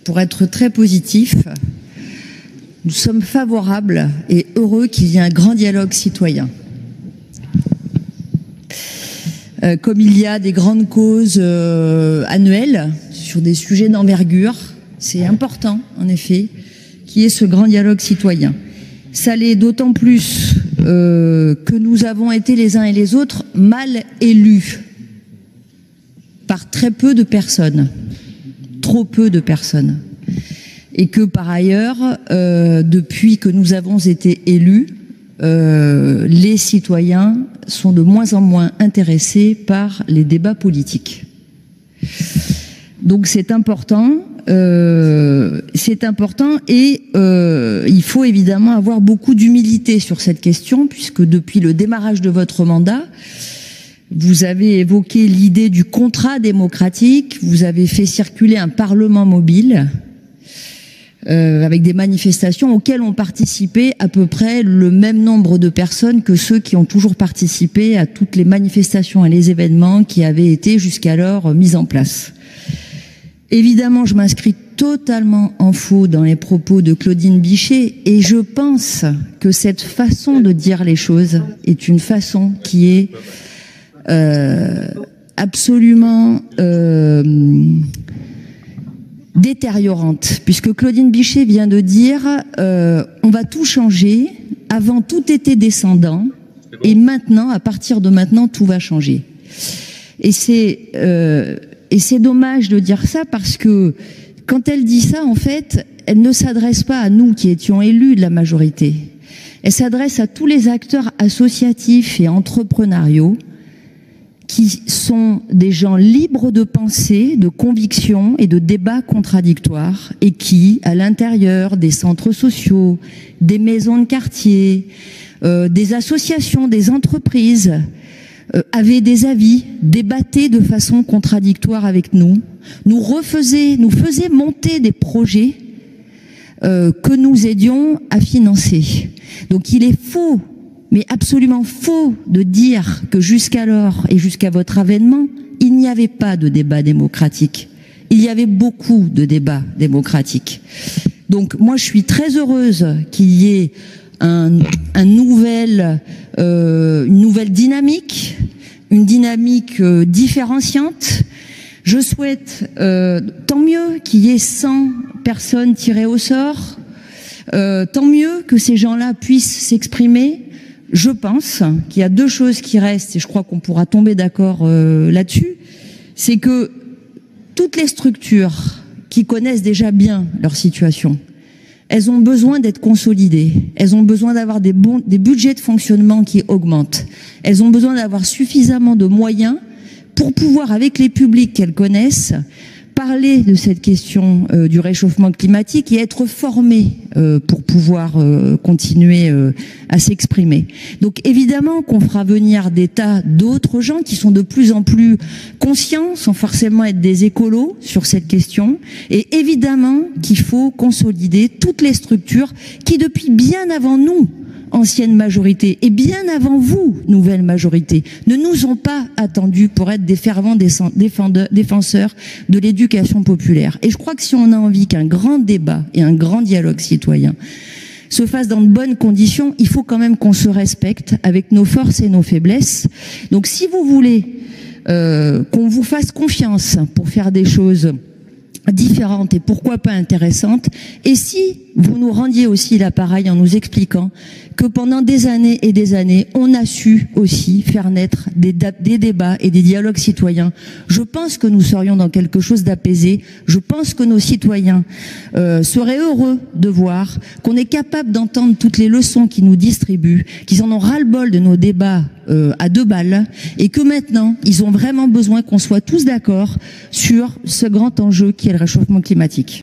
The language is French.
pour être très positif, nous sommes favorables et heureux qu'il y ait un grand dialogue citoyen. Comme il y a des grandes causes annuelles sur des sujets d'envergure, c'est important, en effet, qu'il y ait ce grand dialogue citoyen. Ça l'est d'autant plus que nous avons été les uns et les autres mal élus par très peu de personnes, trop peu de personnes. Et que par ailleurs, depuis que nous avons été élus, les citoyens sont de moins en moins intéressés par les débats politiques. Donc c'est important et il faut évidemment avoir beaucoup d'humilité sur cette question, puisque depuis le démarrage de votre mandat, vous avez évoqué l'idée du contrat démocratique, vous avez fait circuler un parlement mobile avec des manifestations auxquelles ont participé à peu près le même nombre de personnes que ceux qui ont toujours participé à toutes les manifestations et les événements qui avaient été jusqu'alors mis en place. Évidemment, je m'inscris totalement en faux dans les propos de Claudine Bichet et je pense que cette façon de dire les choses est une façon qui est absolument détériorante, puisque Claudine Bichet vient de dire on va tout changer, avant tout était descendant et maintenant, à partir de maintenant, tout va changer. Et c'est dommage de dire ça, parce que quand elle dit ça, en fait, elle ne s'adresse pas à nous qui étions élus de la majorité. Elle s'adresse à tous les acteurs associatifs et entrepreneuriaux qui sont des gens libres de pensée, de conviction et de débats contradictoires, et qui, à l'intérieur des centres sociaux, des maisons de quartier, des associations, des entreprises, avaient des avis, débattaient de façon contradictoire avec nous, nous faisaient monter des projets que nous aidions à financer. Donc il est faux, mais absolument faux, de dire que jusqu'alors et jusqu'à votre avènement, il n'y avait pas de débat démocratique. Il y avait beaucoup de débats démocratiques. Donc moi je suis très heureuse qu'il y ait une nouvelle dynamique, une dynamique différenciante. Je souhaite tant mieux qu'il y ait 100 personnes tirées au sort, tant mieux que ces gens-là puissent s'exprimer. Je pense qu'il y a deux choses qui restent, et je crois qu'on pourra tomber d'accord là-dessus, c'est que toutes les structures qui connaissent déjà bien leur situation, elles ont besoin d'être consolidées, elles ont besoin d'avoir des budgets de fonctionnement qui augmentent, elles ont besoin d'avoir suffisamment de moyens pour pouvoir, avec les publics qu'elles connaissent, parler de cette question du réchauffement climatique et être formés pour pouvoir continuer à s'exprimer. Donc évidemment qu'on fera venir des tas d'autres gens qui sont de plus en plus conscients, sans forcément être des écolos sur cette question, et évidemment qu'il faut consolider toutes les structures qui, depuis bien avant nous, ancienne majorité, et bien avant vous, nouvelle majorité, ne nous ont pas attendus pour être des fervents défenseurs de l'éducation populaire. Et je crois que si on a envie qu'un grand débat et un grand dialogue citoyen se fasse dans de bonnes conditions, il faut quand même qu'on se respecte avec nos forces et nos faiblesses. Donc si vous voulez qu'on vous fasse confiance pour faire des choses différentes et pourquoi pas intéressantes, et si vous nous rendiez aussi l'appareil en nous expliquant que pendant des années et des années, on a su aussi faire naître des débats et des dialogues citoyens, je pense que nous serions dans quelque chose d'apaisé. Je pense que nos citoyens seraient heureux de voir qu'on est capable d'entendre toutes les leçons qu'ils nous distribuent, qu'ils en ont ras-le-bol de nos débats à 2 balles, et que maintenant, ils ont vraiment besoin qu'on soit tous d'accord sur ce grand enjeu qui est le réchauffement climatique.